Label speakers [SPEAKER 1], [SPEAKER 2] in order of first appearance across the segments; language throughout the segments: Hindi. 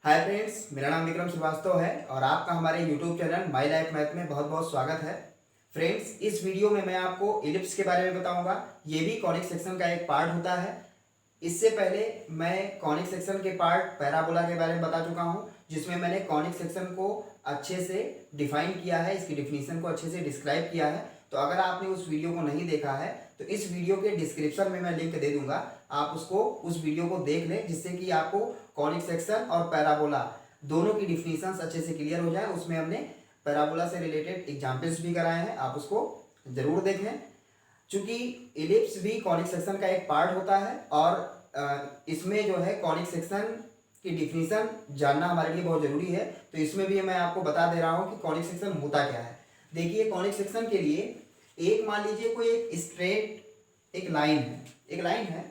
[SPEAKER 1] हाय फ्रेंड्स, मेरा नाम विक्रम श्रीवास्तव है और आपका हमारे YouTube channel my life math में बहुत बहुत स्वागत है। फ्रेंड्स, इस वीडियो में मैं आपको इलिप्स के बारे में बताऊंगा। ये भी कॉनिक सेक्शन का एक पार्ट होता है। इससे पहले मैं कॉनिक सेक्शन के पार्ट पैराबोला के बारे में बता चुका हूँ, जिसमें मैंने कॉनिक सेक्शन को अच्छे से डिफाइन किया है, इसकी डिफिनीशन को अच्छे से डिस्क्राइब किया है। तो अगर आपने उस वीडियो को नहीं देखा है तो इस वीडियो के डिस्क्रिप्शन में मैं लिंक दे दूंगा, आप उस वीडियो को देख लें, जिससे कि आपको कॉनिक सेक्शन और पैराबोला दोनों की डिफिनीशंस अच्छे से क्लियर हो जाए। उसमें हमने पैराबोला से रिलेटेड एग्जाम्पल्स भी कराए हैं, आप उसको जरूर देखें। चूंकि इलिप्स भी कॉनिक सेक्शन का एक पार्ट होता है और इसमें जो है कॉनिक सेक्शन की डिफिनीशन जानना हमारे लिए बहुत ज़रूरी है। तो इसमें भी मैं आपको बता दे रहा हूँ कि कॉनिक सेक्शन होता क्या है। देखिए, कॉनिक सेक्शन के लिए एक मान लीजिए कोई एक स्ट्रेट एक लाइन है,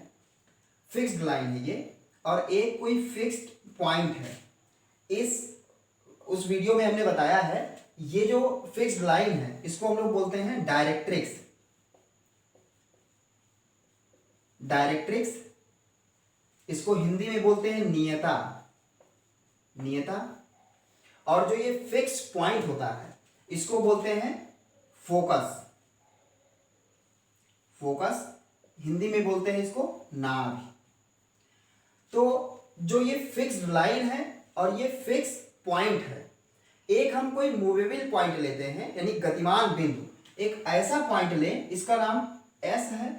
[SPEAKER 1] फिक्स्ड लाइन है ये, और एक कोई फिक्स्ड पॉइंट है। उस वीडियो में हमने बताया है ये जो फिक्स्ड लाइन है इसको हम लोग बोलते हैं डायरेक्ट्रिक्स। इसको हिंदी में बोलते हैं नियता। और जो ये फिक्स पॉइंट होता है इसको बोलते हैं फोकस। हिंदी में बोलते हैं इसको नाभ। तो जो ये फिक्स्ड लाइन है और ये फिक्स पॉइंट है, एक हम कोई मूवेबल पॉइंट लेते हैं यानी गतिमान बिंदु। एक ऐसा पॉइंट लें, इसका नाम एस है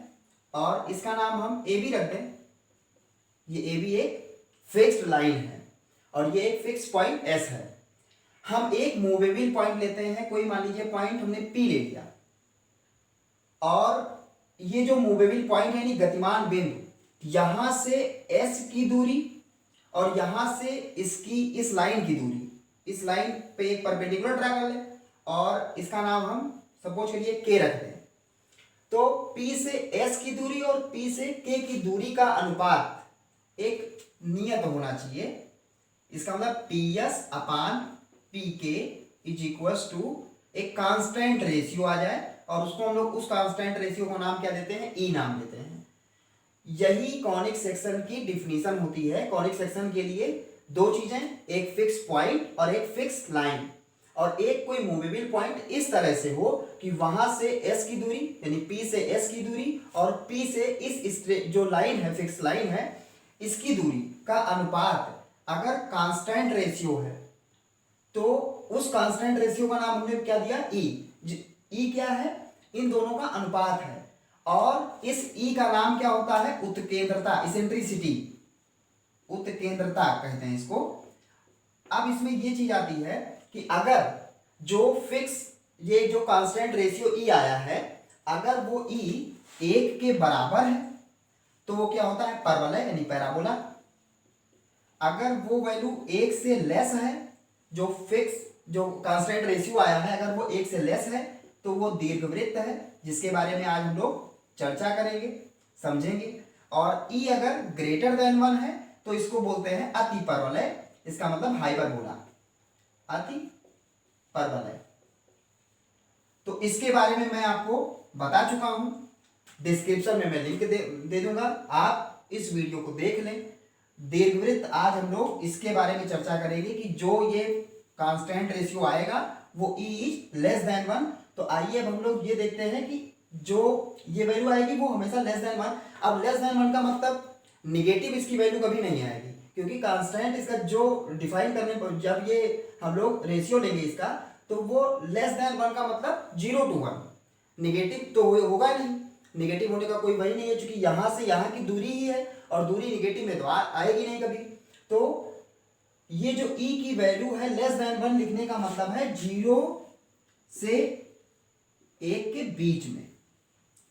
[SPEAKER 1] और इसका नाम हम ए बी रख दें। ये ए बी एक फिक्स्ड लाइन है और ये एक फिक्स पॉइंट एस है। हम एक मूवेबल पॉइंट लेते हैं, कोई मान लीजिए पॉइंट हमने पी ले लिया, और ये जो मूवेबल पॉइंट है यानी गतिमान बिंदु, यहां से एस की दूरी और यहां से इसकी इस लाइन की दूरी, इस लाइन पे एक परपेंडिकुलर ड्रा कर लें और इसका नाम हम सपोज करिए के रख दें। तो P से S की दूरी और P से K की दूरी का अनुपात एक नियत होना चाहिए। इसका मतलब PS upon PK is equals to एक कांस्टेंट रेशियो आ जाए, और उसको हम लोग उस कांस्टेंट रेशियो को नाम क्या देते हैं, E नाम देते हैं। यही कॉनिक सेक्शन की डिफिनीशन होती है। कॉनिक सेक्शन के लिए दो चीजें, एक फिक्स पॉइंट और एक फिक्स लाइन, और एक कोई मूवेबल पॉइंट इस तरह से हो कि वहां से S की दूरी यानी P से S की दूरी और P से इस जो लाइन है, फिक्स लाइन है, इसकी दूरी का अनुपात अगर कांस्टेंट रेशियो है तो उस कांस्टेंट रेशियो का नाम हमने क्या दिया, E क्या है, इन दोनों का अनुपात है। और इस E का नाम क्या होता है, उत्केंद्रता, इसेंट्रिसिटी, उत्केंद्रता कहते हैं इसको। अब इसमें ये चीज आती है कि अगर जो फिक्स ये जो कांस्टेंट रेशियो E आया है, अगर वो E 1 के बराबर है तो वो क्या होता है, परवलय यानी पैराबोला। अगर वो वैल्यू 1 से लेस है, जो फिक्स जो कांस्टेंट रेशियो आया है अगर वो 1 से लेस है तो वो दीर्घवृत्त है, जिसके बारे में आज हम लोग चर्चा करेंगे, समझेंगे। और E अगर ग्रेटर देन 1 है तो इसको बोलते हैं अति परवलय। इसका मतलब हाइपरबोला, अति परवलय। तो इसके बारे में मैं आपको बता चुका हूं, डिस्क्रिप्शन में मैं लिंक दे दूंगा, आप इस वीडियो को देख लें। दीर्घवृत्त आज हम लोग इसके बारे में चर्चा करेंगे कि जो ये कांस्टेंट रेशियो आएगा वो E इज लेस देन 1। तो आइए अब हम लोग ये देखते हैं कि जो ये वैल्यू आएगी वो हमेशा लेस देन 1। अब लेस देन 1 का मतलब निगेटिव इसकी वैल्यू कभी नहीं आएगी, क्योंकि कांस्टेंट इसका जो डिफाइन करने पर जब ये हम लोग रेशियो लेंगे इसका, तो वो लेस देन 1 का मतलब 0 to 1, निगेटिव तो होगा नहीं, निगेटिव होने का कोई वही नहीं है, क्योंकि यहां से यहां की दूरी ही है और दूरी निगेटिव में तो आएगी नहीं कभी। तो ये जो E की वैल्यू है लेस देन 1 लिखने का मतलब है 0 से 1 के बीच में,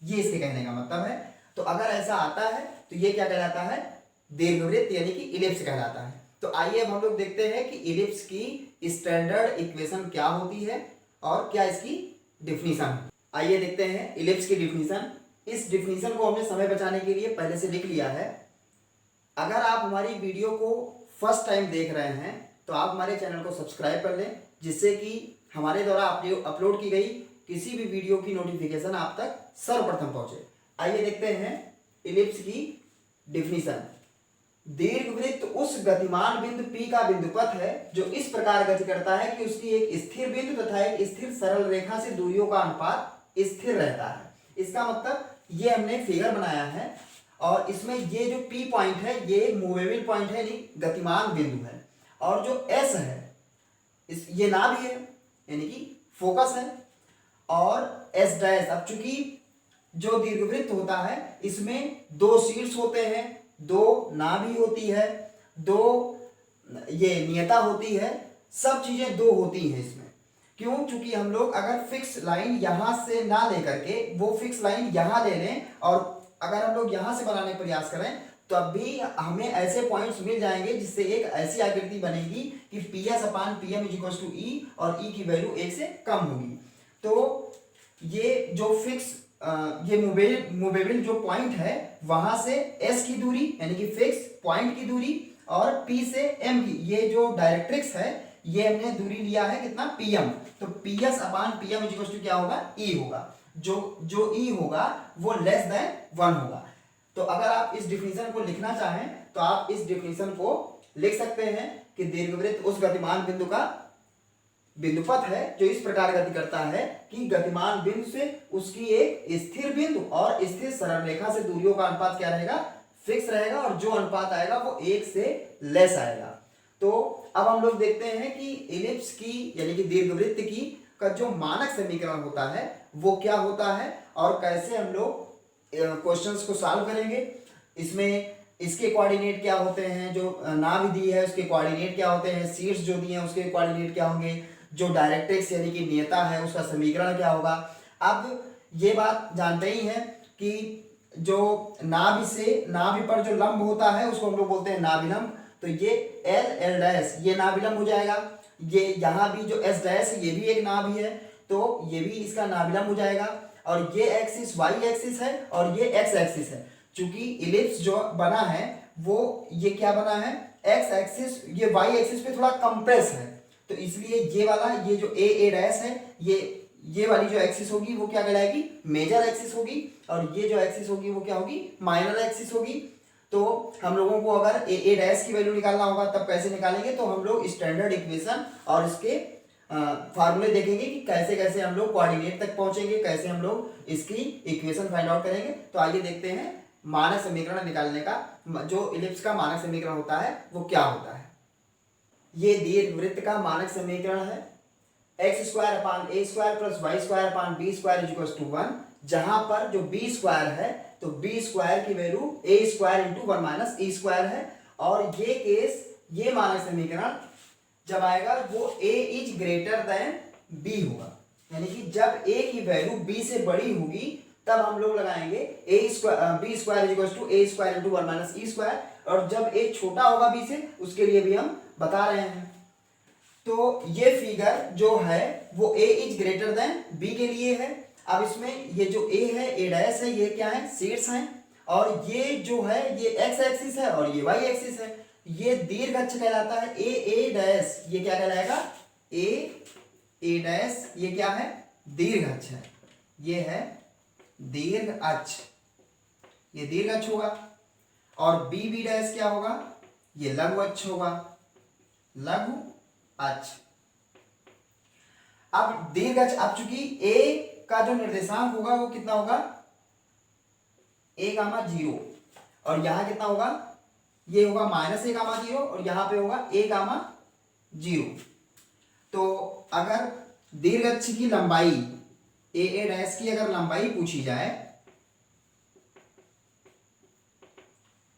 [SPEAKER 1] ये इसके कहने का मतलब है। तो अगर ऐसा आता है तो ये क्या कहलाता है, दीर्घवृत्त यानी कि इलिप्स कहलाता है। तो आइए अब हम लोग देखते हैं कि इलिप्स की स्टैंडर्ड इक्वेशन क्या होती है और क्या इसकी डिफिनीशन। आइए देखते हैं इलिप्स की डिफिनीशन। इस डिफिनीशन को हमने समय बचाने के लिए पहले से लिख लिया है। अगर आप हमारी वीडियो को फर्स्ट टाइम देख रहे हैं तो आप हमारे चैनल को सब्सक्राइब कर लें, जिससे कि हमारे द्वारा अपलोड की गई किसी भी वीडियो की नोटिफिकेशन आप तक सर्वप्रथम पहुंचे। आइए देखते हैं इलिप्स की डिफिनीशन। दीर्घवृत्त उस गतिमान बिंदु P का बिंदुपथ है जो इस प्रकार गति करता है कि उसकी एक स्थिर बिंदु तथा एक स्थिर सरल रेखा से दूरियों का अनुपात स्थिर रहता है। इसका मतलब ये हमने फिगर बनाया है और इसमें ये जो P पॉइंट है ये मूवेबल पॉइंट है, यानी गतिमान बिंदु है, और जो S है इस ये नाभि है यानी कि फोकस है, और S डैश। अब चूंकि जो दीर्घवृत्त होता है इसमें दो शीर्ष होते हैं, दो नाभि होती है, दो ये नियता होती है, सब चीजें दो होती हैं इसमें। क्यों? क्योंकि हम लोग अगर फिक्स लाइन यहां से ना लेकर के वो फिक्स लाइन यहां ले लें और अगर हम लोग यहां से बनाने का प्रयास करें तो अब भी हमें ऐसे पॉइंट्स मिल जाएंगे जिससे एक ऐसी आकृति बनेगी कि PS/PM = E और E की वैल्यू 1 से कम होगी। तो ये जो फिक्स ये मूवेबल जो पॉइंट है वहां से S की दूरी यानी कि फिक्स पॉइंट की दूरी और P से M की ये जो डायरेक्ट्रिक्स है ये हमने दूरी लिया है कितना PM। तो PS/PM = क्या होगा? E होगा। जो E होगा वो <1 होगा। तो अगर आप इस डिफिनीशन को लिखना चाहें तो आप इस डिफिनीशन को लिख सकते हैं कि दीर्घवृत्त उस गतिमान बिंदु का बिंदुपथ है जो इस प्रकार गति करता है कि गतिमान बिंदु से उसकी एक स्थिर बिंदु और स्थिर सरल रेखा से दूरियों का अनुपात क्या रहेगा? फिक्स रहेगा, और जो अनुपात आएगा वो 1 से लेस आएगा। तो अब हम लोग देखते हैं कि इलिप्स की यानी कि दीर्घवृत्त की का जो मानक समीकरण होता है वो क्या होता है और कैसे हम लोग क्वेश्चंस को सॉल्व करेंगे। इसमें इसके कोऑर्डिनेट क्या होते हैं, जो नाभि दी है उसके कोऑर्डिनेट क्या होते हैं, शीर्ष जो दिए हैं उसके कोऑर्डिनेट क्या होंगे, जो डायरेक्ट्रिक्स यानी कि नियता है उसका समीकरण क्या होगा। अब ये बात जानते ही हैं कि जो नाभि पर जो लंब होता है उसको हम लोग बोलते हैं नाभिलंब। तो ये L डैश ये नाभिलंब हो जाएगा। ये यहाँ भी जो S डैश ये भी एक नाभि है तो ये भी इसका नाभिलंब हो जाएगा। और ये एक्सिस Y एक्सिस है और ये X एक्सिस है। चूंकि इलिप्स जो बना है वो ये क्या बना है, X एक्सिस ये Y एक्सिस पे थोड़ा कंप्रेस है, तो इसलिए ये वाला ये जो A डैश है ये वाली जो एक्सिस होगी वो क्या कहलाएगी? मेजर एक्सिस होगी, और ये जो एक्सिस होगी वो क्या होगी? माइनर एक्सिस होगी। तो हम लोगों को अगर A डैश की वैल्यू निकालना होगा तब कैसे निकालेंगे? तो हम लोग स्टैंडर्ड इक्वेशन और इसके फार्मूले देखेंगे कि कैसे कैसे हम लोग कोऑर्डिनेट तक पहुंचेंगे, कैसे हम लोग इसकी इक्वेशन फाइंड आउट करेंगे। तो आइए देखते हैं मानक समीकरण निकालने का, जो इलिप्स का मानक समीकरण होता है वो क्या होता है। ये दीर्घवृत्त का मानक समीकरण है x² / a² + y² / b² = 1, जहां पर जो b² है तो b² की वैल्यू a² × 1 - e² है। और ये मानक समीकरण जब आएगा वो a is greater than b होगा, यानी कि जब a की वैल्यू b से बड़ी होगी तब हम लोग लगाएंगे b² = a² × 1 - e², और जब a छोटा होगा b से उसके लिए भी हम बता रहे हैं। तो ये फिगर जो है वो a is greater than b के लिए है। अब इसमें ये जो a है A डैश है ये क्या है? शीर्ष है, और ये जो है ये x एक्सिस है और ये y एक्सिस है। ये दीर्घ अक्ष कहलाता है A डैश, ये क्या कहलाएगा? A डैश ये क्या है? दीर्घ अक्ष है, ये है दीर्घ अक्ष, ये दीर्घ अक्ष होगा। और B डैश क्या होगा? ये लघु अक्ष होगा, लघु अक्ष। अब दीर्घ अक्ष, अब चूंकि A का जो निर्देशांक होगा वो कितना होगा? a,0, और यहां कितना होगा? ये होगा -a,0 और यहां पे होगा a,0। तो अगर दीर्घ अक्ष की लंबाई A डैश की अगर लंबाई पूछी जाए,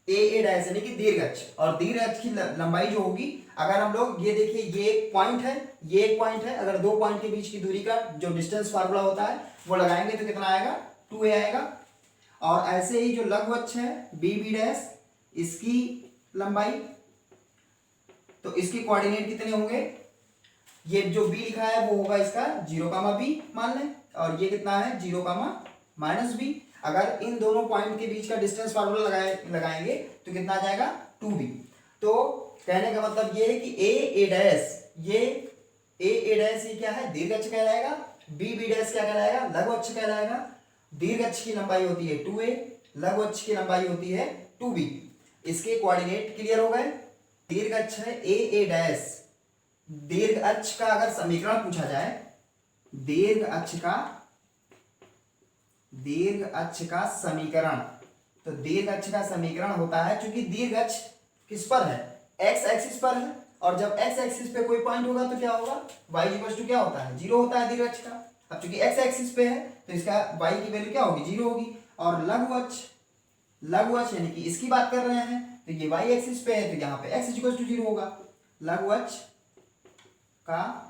[SPEAKER 1] A डैश यानी कि दीर्घ अक्ष, और दीर्घ अक्ष की लंबाई जो होगी, अगर हम लोग ये देखिए ये एक पॉइंट है ये एक पॉइंट है, अगर दो पॉइंट के बीच की दूरी का जो डिस्टेंस फार्मूला होता है वो लगाएंगे तो कितना आएगा? 2a आएगा। और ऐसे ही जो लघु अक्ष है B डैश इसकी लंबाई, तो इसके कोऑर्डिनेट कितने होंगे? ये जो B लिखा है वो होगा इसका 0,b मान लें, और ये कितना है? 0,-b। अगर इन दोनों पॉइंट के बीच का डिस्टेंस फार्मूला लगाएंगे तो कितना आ जाएगा? 2b। तो कहने का मतलब ये है कि A डैश ये क्या है? दीर्घ अक्ष कहलाएगा। B डैश क्या कहलाएगा? लघु अक्ष कहलाएगा। दीर्घ अक्ष की लंबाई होती है 2a, लघु अक्ष की लंबाई होती है 2b। इसके कोऑर्डिनेट क्लियर हो गए। दीर्घ अक्ष है ए डैश, दीर्घ अक्ष का अगर समीकरण पूछा जाए, दीर्घ अक्ष का समीकरण, तो दीर्घ अक्ष का समीकरण होता है, क्योंकि दीर्घ अक्ष किस पर है, एक्स एक्सिस पर है, और जब एक्स एक्सिस पे कोई पॉइंट होगा तो क्या होगा, y इक्वल टू क्या होता है, जीरो होता है दीर्घ अक्ष का। अब चूंकि एक्स एक्सिस पे है तो इसका y की वैल्यू क्या होगी, जीरो होगी। और लघु अक्ष यानी कि इसकी बात कर रहे हैं, तो ये y एक्सिस पे है तो यहाँ पे x इक्वल टू जीरो होगा। लघु अक्ष का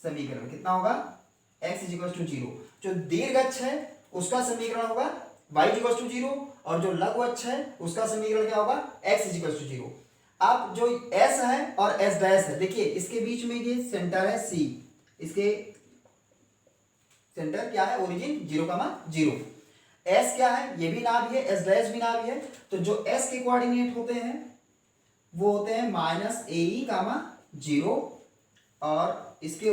[SPEAKER 1] समीकरण कितना होगा, x इक्वल टू जीरो। जो दीर्घ अक्ष है उसका समीकरण होगा y इक्वल टू जीरो, और जो लघु अक्ष है उसका समीकरण क्या होगा, x इक्वल टू जीरो। अब जो s है और s डैश है, देखिए इसके बीच में ये सेंटर है c, इसके सेंटर क्या है, ओरिजिन 0,0। s क्या है, ये भी नाभि है, s डैश भी नाभि है, तो जो s के कोऑर्डिनेट होते हैं वो होते हैं -ae, 0, और इसके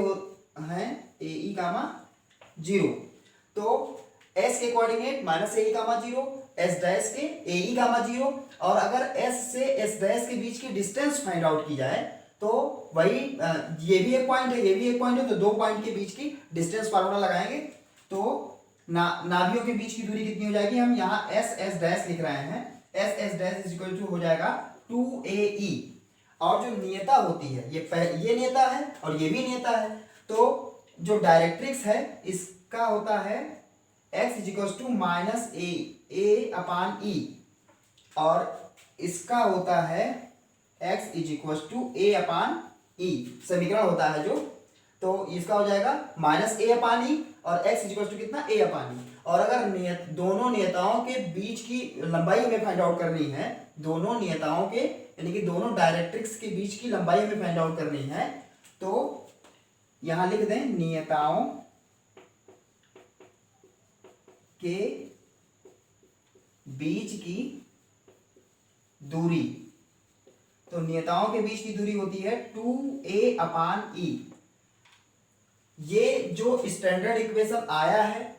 [SPEAKER 1] हैं ae, 0। तो s के कोऑर्डिनेट -ae, 0, s डैश के ae, 0, और अगर s से s डैश के बीच की डिस्टेंस फाइंड आउट की जाए तो वही ये भी एक पॉइंट है, ये भी एक पॉइंट है, तो दो पॉइंट के बीच की डिस्टेंस फार्मूला लगाएंगे तो नाभियों के बीच की दूरी कितनी हो जाएगी, हम यहाँ s डैश लिख रहे हैं, s dash is equal to हो जाएगा 2ae। और जो नियता होती है, ये नियता है और ये भी नियता है, तो जो डायरेक्ट्रिक्स है इसका होता है x is equal to -a/e, और इसका होता है x is equal to a/e, समीकरण होता है जो, तो इसका हो जाएगा -a/e और x इज इक्वल टू कितना, a/e। और अगर दोनों नियताओं के बीच की लंबाई हमें फाइंड आउट करनी है, दोनों नियताओं के यानी कि दोनों डायरेक्ट्रिक्स के बीच की लंबाई हमें फाइंड आउट करनी है, तो यहां लिख दें नियताओं के बीच की दूरी, तो नियताओं के बीच की दूरी होती है 2a/e। ये जो स्टैंडर्ड इक्वेशन आया है,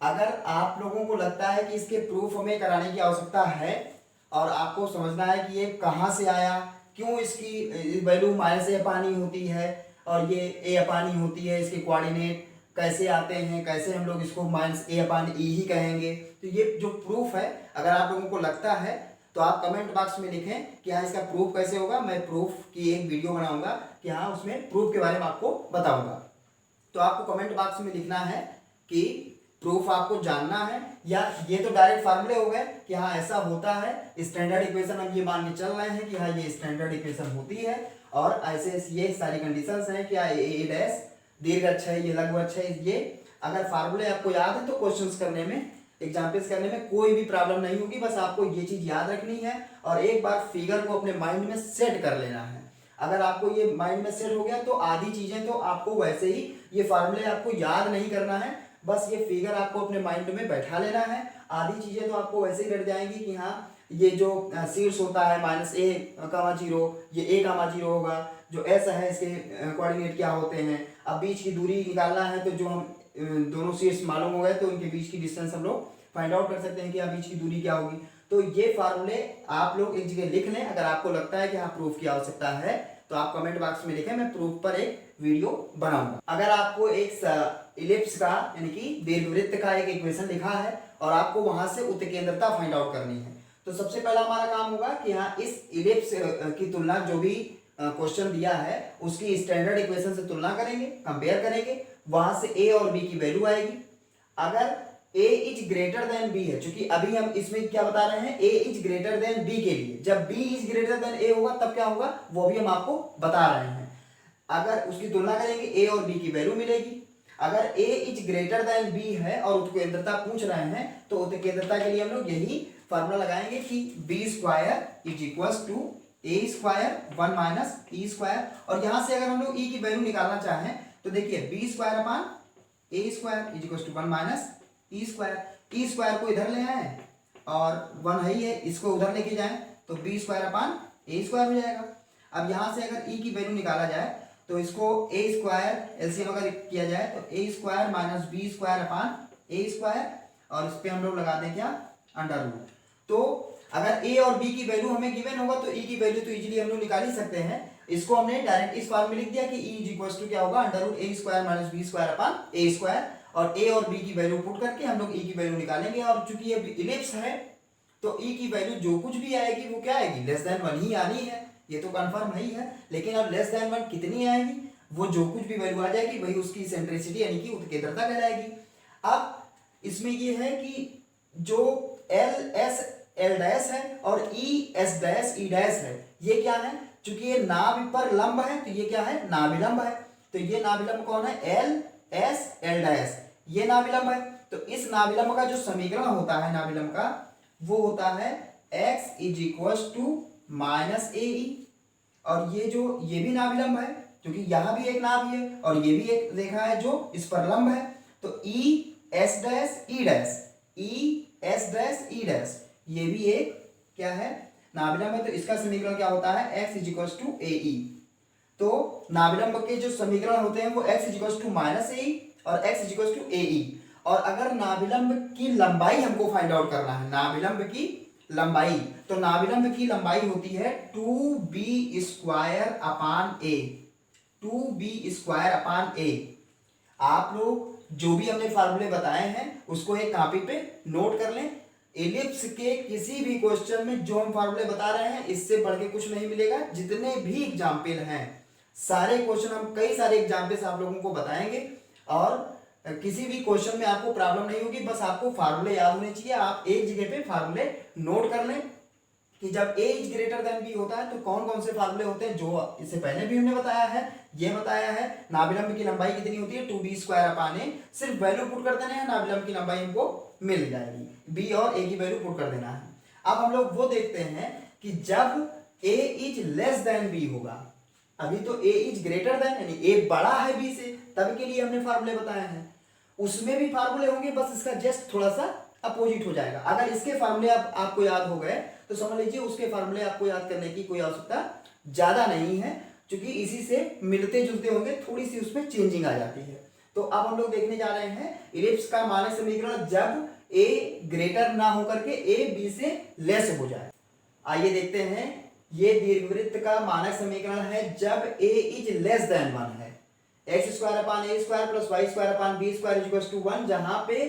[SPEAKER 1] अगर आप लोगों को लगता है कि इसके प्रूफ हमें कराने की आवश्यकता है और आपको समझना है कि ये कहाँ से आया, क्यों इसकी वैल्यू -a/e होती है और ये a/e होती है, इसके कोऑर्डिनेट कैसे आते हैं, कैसे हम लोग इसको -a/e ही कहेंगे, तो ये जो प्रूफ है अगर आप लोगों को लगता है तो आप कमेंट बॉक्स में लिखें कि हाँ इसका प्रूफ कैसे होगा। मैं प्रूफ की एक वीडियो बनाऊंगा कि हाँ उसमें प्रूफ के बारे में आपको बताऊंगा। तो आपको कमेंट बॉक्स में लिखना है कि प्रूफ आपको जानना है, या ये तो डायरेक्ट फार्मूले हो गए कि हाँ ऐसा होता है, स्टैंडर्ड इक्वेशन हम ये मान के चल रहे हैं कि हाँ ये स्टैंडर्ड इक्वेशन होती है, और ऐसे ये सारी कंडीशंस हैं, क्या ए डैश दीर्घ अक्ष है, ये लघु अक्ष है। ये अगर फार्मूले आपको याद है तो क्वेश्चंस करने में, एग्जाम्पल्स करने में कोई भी प्रॉब्लम नहीं होगी। बस आपको ये चीज याद रखनी है और एक बार फिगर को अपने माइंड में सेट कर लेना है। अगर आपको ये माइंड में सेट हो गया तो आधी चीजें तो आपको वैसे ही, ये फार्मूले आपको याद नहीं करना है, बस ये फिगर आपको अपने माइंड में बैठा लेना है। आधी चीजें तो आपको वैसे ही रट जाएंगी कि हाँ ये जो शीर्ष होता है -a,0, ये a,0 होगा, जो s है इसके कोऑर्डिनेट क्या होते हैं। अब बीच की दूरी निकालना है तो जो हम दोनों शीर्ष मालूम हो गए तो उनके बीच की डिस्टेंस हम लोग फाइंड आउट कर सकते हैं कि हाँ बीच की दूरी क्या होगी। तो ये फार्मूले आप लोग एक जगह लिख लें। अगर आपको लगता है कि हाँ प्रूफ की आवश्यकता है तो आप कमेंट बॉक्स में लिखें, मैं प्रूफ पर एक वीडियो बनाऊंगा। अगर आपको एक इलिप्स का यानी कि दीर्घवृत्त का एक इक्वेशन लिखा है और आपको वहां से उत्केंद्रता फाइंड आउट करनी है, तो सबसे पहला हमारा काम होगा कि हाँ इस इलिप्स की तुलना, जो भी क्वेश्चन दिया है उसकी स्टैंडर्ड इक्वेशन से तुलना करेंगे, कंपेयर करेंगे, वहां से a और b की वैल्यू आएगी। अगर a is greater than b है, क्योंकि अभी हम इसमें क्या बता रहे हैं, a is greater than b के लिए, जब b is greater than a होगा तब क्या होगा वो भी हम आपको बता रहे हैं। अगर उसकी तुलना करेंगे a और b की वैल्यू मिलेगी। अगर a is greater than b है और उत्केंद्रता पूछ रहे हैं तो उत्केंद्रता के लिए हम लोग यही फार्मूला लगाएंगे कि b² is equal to a² 1 - e²। और यहां से अगर हम लोग e की वैल्यू निकालना चाहें तो देखिए b² a² is equal to 1 - e²। e² को इधर ले आए और 1 है ही है, इसको उधर लेके जाएं तो b² a² हो जाएगा। अब यहां से अगर e की वैल्यू निकाला जाए तो इसको a² एलसीएम अगर किया जाए तो a² - b² a², और इस पे हम लोग लगा दें क्या, अंडर रूट। तो अगर ए और बी की वैल्यू हमें गिवन होगा तो ई की वैल्यू तो इजीली हम लोग निकाल ही सकते हैं। इसको हमने डायरेक्ट इस फॉर्म में लिख दिया कि ई इज इक्वल टू क्या होगा, under root A square minus B square upon A square, और ए और बी की वैल्यू पुट करके हम लोग ई की वैल्यू निकालेंगे। और चूंकि ये इलिप्स है तो ई की वैल्यू जो कुछ भी आएगी वो क्या आएगी, लेस देन 1 ही आनी है, ये तो कंफर्म है ही है। लेकिन अब लेस देन 1 कितनी आएगी, वो जो कुछ भी वैल्यू आ जाएगी वही उसकी सेंट्रिसिटी यानी कि उत्केंद्रता कहलाएगी। अब इसमें ये है कि जो एल एस एल डैश है और ई एस डैश ई डैश है, ये क्या है, चूंकि ये नाभि पर लंब है तो ये क्या है, नाभिलंब है। तो ये नाभिलंब कौन है, एल एस एल डैश, ये नाभिलंब है। तो इस नाभिलंब का जो समीकरण होता है नाभिलंब का, वो होता है x is equal to minus A E, और ये भी नाभिलंब है क्योंकि यहाँ भी एक नाभि है और ये भी एक रेखा है जो इस पर लंब है। तो ई एस डैश ई डैश, ई एस डैश ई डैश, ये भी एक क्या है, नाभिलंब है। तो इसका समीकरण क्या होता है, x is equal to A E. तो नाभिलंब के जो समीकरण होते हैं वो x is equal to minus A E और x is equal to A E. और अगर नाभिलंब की लंबाई हमको फाइंड आउट करना है, नाभिलंब की लंबाई, तो नाभिलंब की लंबाई होती है 2b स्क्वायर अपान ए, 2b स्क्वायर अपान ए। आप लोग जो भी हमने फार्मूले बताए हैं उसको एक कॉपी पे नोट कर लें। एलिप्स के किसी भी क्वेश्चन में जो हम फार्मूले बता रहे हैं इससे बढ़ के कुछ नहीं मिलेगा। जितने भी एग्जाम्पल हैं सारे क्वेश्चन, हम कई सारे एग्जाम्पल्स आप लोगों को बताएंगे और किसी भी क्वेश्चन में आपको प्रॉब्लम नहीं होगी। बस आपको फार्मूले याद होने चाहिए। आप एक जगह पे फार्मूले नोट कर लें कि जब a is greater than b होता है तो कौन कौन से फार्मूले होते हैं, जो इससे पहले भी हमने बताया है, ये बताया है। नाभिलंब की लंबाई कितनी होती है, 2b स्क्वायर अपान ए, सिर्फ वैल्यू पुट कर देना है, नाभिलंब की लंबाई हमको मिल जाएगी, b और a की वैल्यू पुट कर देना है। अब हम लोग वो देखते हैं कि जब a is less then b होगा, अभी तो a इज ग्रेटर देन यानी a बड़ा है b से, तब के लिए हमने फार्मूले बताए हैं। उसमें भी फार्मूले होंगे, बस इसका जस्ट थोड़ा सा अपोजिट हो जाएगा। अगर इसके फार्मूले आपको याद हो गए तो समझ लीजिए उसके फार्मूले आपको याद करने की कोई आवश्यकता ज्यादा नहीं है, क्योंकि इसी से मिलते जुलते होंगे, थोड़ी सी उसमें चेंजिंग आ जाती है। तो अब हम लोग देखने जा रहे हैं इलिप्स का मानक समीकरण जब a ग्रेटर ना होकर के a b से लेस हो जाए। आइए देखते हैं, ये दीर्घवृत्त का मानक समीकरण है जब a इज लेस देन 1 है, X square upon A square plus Y square upon B square equal to 1, जहां पे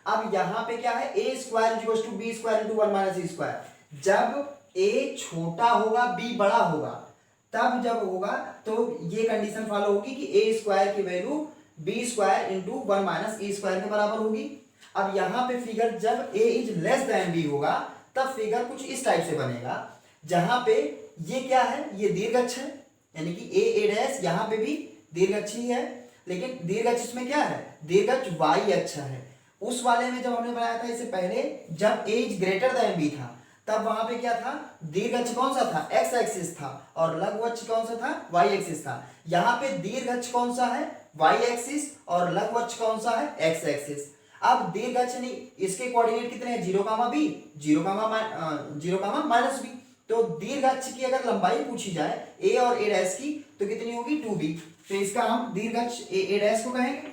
[SPEAKER 1] अब यहां पे क्या है, A square equal to B square into 1 minus E square. जब ए छोटा होगा बी बड़ा होगा, तब जब होगा तो ये कंडीशन फॉलो होगी कि ए स्क्वायर की value B square into 1 minus E square के बराबर होगी। अब यहां पे फिगर जब A is less than B होगा तब फिगर कुछ इस टाइप से बनेगा, जहां पे ये क्या है, ये दीर्घअक्ष है यानी कि ए डैश, यहां पे भी दीर्घअक्ष ही है, लेकिन दीर्घअक्ष में क्या है, दीर्घअक्ष वाई अक्ष है। उस वाले में जब हमने बनाया था इससे पहले, जब A is greater than B था, तब वहां पे क्या था, दीर्घअक्ष कौन सा था, एक्स एक्सिस था, और लघु अक्ष कौन सा था, वाई एक्सिस था। यहाँ पे दीर्घअक्ष कौन सा है, वाई एक्सिस, और लघु अक्ष कौन सा है, एक्स एक्सिस। अब दीर्घअक्ष नहीं, इसके कोऑर्डिनेट कितने हैं, 0, b, 0, माइनस बी। तो दीर्घअक्ष की अगर लंबाई पूछी जाए ए और ए डैश की तो कितनी होगी, 2b। तो इसका हम दीर्घअक्ष ए डैश को कहेंगे,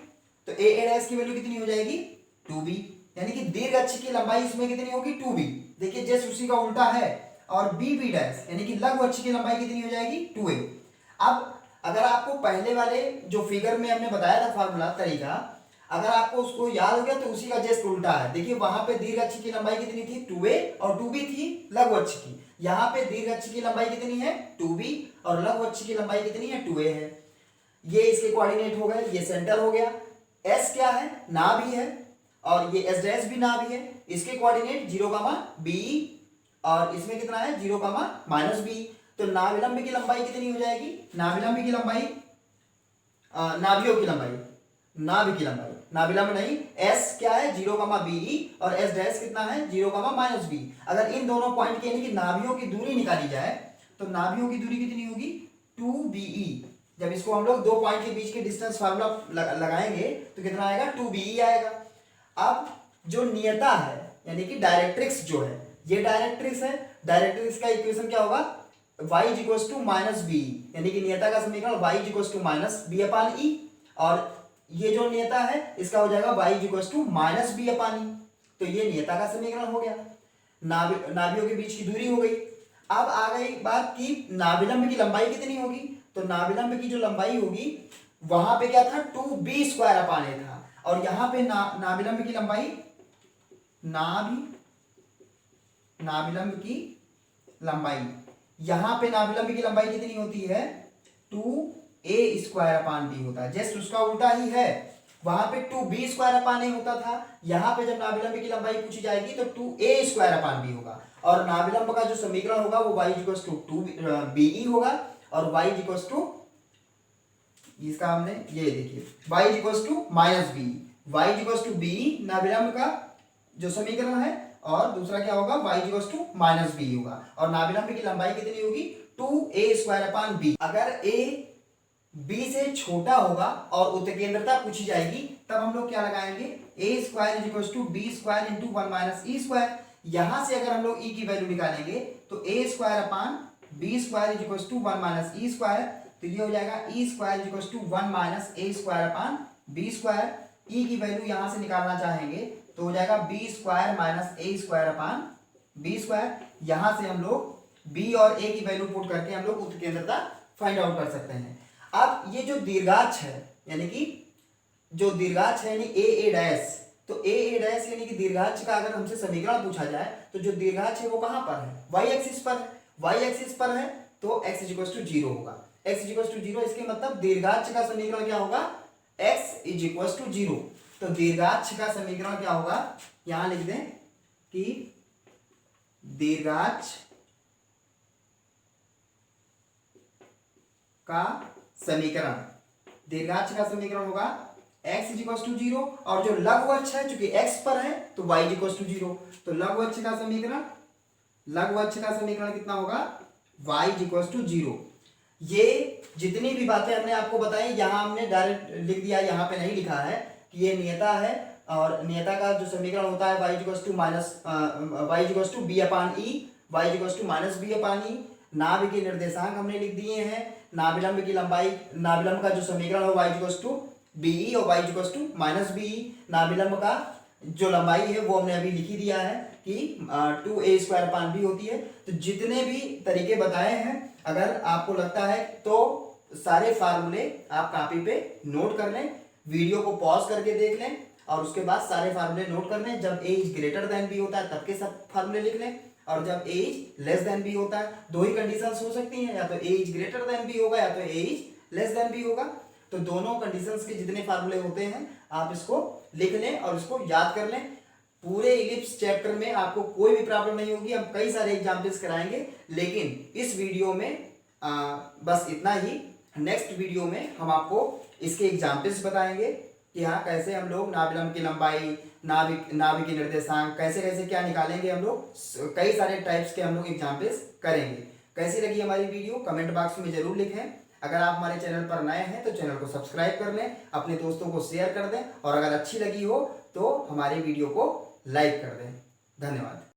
[SPEAKER 1] तो ए डैश की वैल्यू कितनी हो जाएगी, 2b, यानी कि दीर्घअक्ष की लंबाई इसमें कितनी होगी, 2b। देखिए जैसे उसी का उल्टा है, और b डैश यानी कि लघु अक्ष की लंबाई कितनी हो जाएगी, 2a। अब अगर आपको पहले वाले जो फिगर में हमने बताया था फार्मूला तरीका, अगर आपको उसको याद हो गया तो उसी का जस्ट उल्टा है। देखिए वहां पे दीर्घअक्ष की लंबाई कितनी थी, 2a, और 2b थी लघु अक्ष की। यहाँ पे दीर्घअक्ष की लंबाई कितनी है, 2b, और लघु अक्ष की लंबाई कितनी है, 2a है। ये इसके कोऑर्डिनेट हो गए, ये सेंटर हो गया। s क्या है, नाभि है, और ये s डैश भी नाभि है। इसके कोऑर्डिनेट 0, b, और इसमें कितना है, 0, माइनस b। तो नाभिलंब की लंबाई कितनी हो जाएगी, नाभिलंब की लंबाई, नाभियों की लंबाई, नाभि की लंबाई, नाभिलंब नहीं, s क्या है, 0, b, और s डैश कितना है, 0, माइनस b। अगर इन दोनों पॉइंट की यानी कि नाभियों की दूरी निकाली जाए तो नाभियों की दूरी कितनी होगी, 2be। जब इसको हम लोग दो पॉइंट के बीच के डिस्टेंस फार्मूला लगाएंगे तो कितना आएगा, 2be आएगा। अब जो नियता है यानी कि डायरेक्ट्रिक्स जो है, ये डायरेक्ट्रिक्स है, डायरेक्ट्रिक्स का इक्वेशन क्या होगा, y is equal to minus B, यानी कि नियता का समीकरण y is equal to minus B upon E, और ये जो नियता है इसका हो जाएगा y is equal to minus B upon E. तो ये नियता का समीकरण हो गया। नाभियों के बीच की दूरी हो गई। अब आ गई बात कि नाभिलंब की लंबाई कितनी होगी, तो नाभिलंब की जो लंबाई होगी वहां पे क्या था 2b² अपान a था, और यहां पे नाभिलंब की लंबाई नाभिलंब की लंबाई यहां पे नाभिलंब की लंबाई कितनी होती है 2a² अपान b होता है। जस्ट उसका उल्टा ही है, वहां पे 2b² अपान a होता था, यहां पे जब नाभिलंब की लंबाई पूछी जाएगी तो 2a² अपान b होगा, और नाभिलंब का जो समीकरण होगा वो y इक्वल्स टू 2be होगा, और y इक्वल्स टू इसका हमने ये देखिए y equals to -b, y equals to b नाभिलंब का जो समीकरण है, और दूसरा क्या होगा y इक्वल्स टू -b होगा, और नाभिलंब की लंबाई कितनी होगी 2a² अपान b। अगर a b से छोटा होगा और उत्केंद्रता पूछी जाएगी तब हम लोग क्या लगाएंगे a² equals to b² into 1 - e²। यहां से अगर हम लोग e की वैल्यू निकालेंगे तो a² upon b² equals to 1 - e², तो ये हो जाएगा e² equals to 1 - a² upon b²। e की वैल्यू यहां से निकालना चाहेंगे तो हो जाएगा b² - a² अपान b²। यहां से हम लोग b और a की वैल्यू पुट करके हम लोग उत्केंद्रता फाइंड आउट कर सकते हैं। अब ये जो दीर्घाक्ष है यानी कि जो दीर्घाक्ष है यानी a डैश, तो a डैश यानी कि दीर्घाक्ष का अगर हमसे समीकरण पूछा जाए तो जो दीर्घाक्ष है वो कहां पर है y एक्सिस पर है, y एक्सिस पर है तो x इक्वल्स टू 0 होगा, x इक्वल्स टू 0, इसके मतलब दीर्घाक्ष का समीकरण क्या होगा x इक्वल्स टू 0। तो दीर्घाक्ष का समीकरण क्या होगा, यहां लिख दें कि दीर्घाक्ष का समीकरण होगा x इक्वल्स टू 0, और जो लघु अक्ष है चूंकि x पर है तो y इक्वल्स टू 0, तो लघु अक्ष का समीकरण कितना होगा y इक्वल्स टू 0। ये जितनी भी बातें हमने आपको बताई यहाँ हमने डायरेक्ट लिख दिया, यहाँ पे नहीं लिखा है कि ये नियता है, और नियता का जो समीकरण होता है y equals to b upon e, y equals to -b upon e। नाभि के निर्देशांक हमने लिख दिए हैं, नाभिलंब की लंबाई, नाभिलंब का जो समीकरण है y इक्वल्स टू be और y इक्वल्स टू -be। नाभिलंब का जो लंबाई है वो हमने अभी लिख ही दिया है कि 2a² अपान b होती है। तो जितने भी तरीके बताए हैं अगर आपको लगता है तो सारे फार्मूले आप कॉपी पे नोट कर लें, वीडियो को पॉज करके देख लें और उसके बाद सारे फार्मूले नोट कर लें। जब a is greater than b होता है तब के सब फार्मूले लिख लें, और जब a is less then b होता है, दो ही कंडीशंस हो सकती हैं, या तो a is greater than b होगा या तो a is less then b होगा। तो दोनों कंडीशंस के जितने फार्मूले होते हैं आप इसको लिख लें और इसको याद कर लें। पूरे इलिप्स चैप्टर में आपको कोई भी प्रॉब्लम नहीं होगी, हम कई सारे एग्जाम्पल्स कराएंगे, लेकिन इस वीडियो में बस इतना ही। नेक्स्ट वीडियो में हम आपको इसके एग्जाम्पल्स बताएंगे कि हाँ कैसे हम लोग नाभिलंब की लंबाई, नाभि के निर्देशांक कैसे क्या निकालेंगे, हम लोग कई सारे टाइप्स के हम लोग एग्जाम्पल्स करेंगे। कैसी लगी हमारी वीडियो कमेंट बॉक्स में जरूर लिखें। अगर आप हमारे चैनल पर नए हैं तो चैनल को सब्सक्राइब कर लें, अपने दोस्तों को शेयर कर दें, और अगर अच्छी लगी हो तो हमारी वीडियो को लाइक कर दें। धन्यवाद।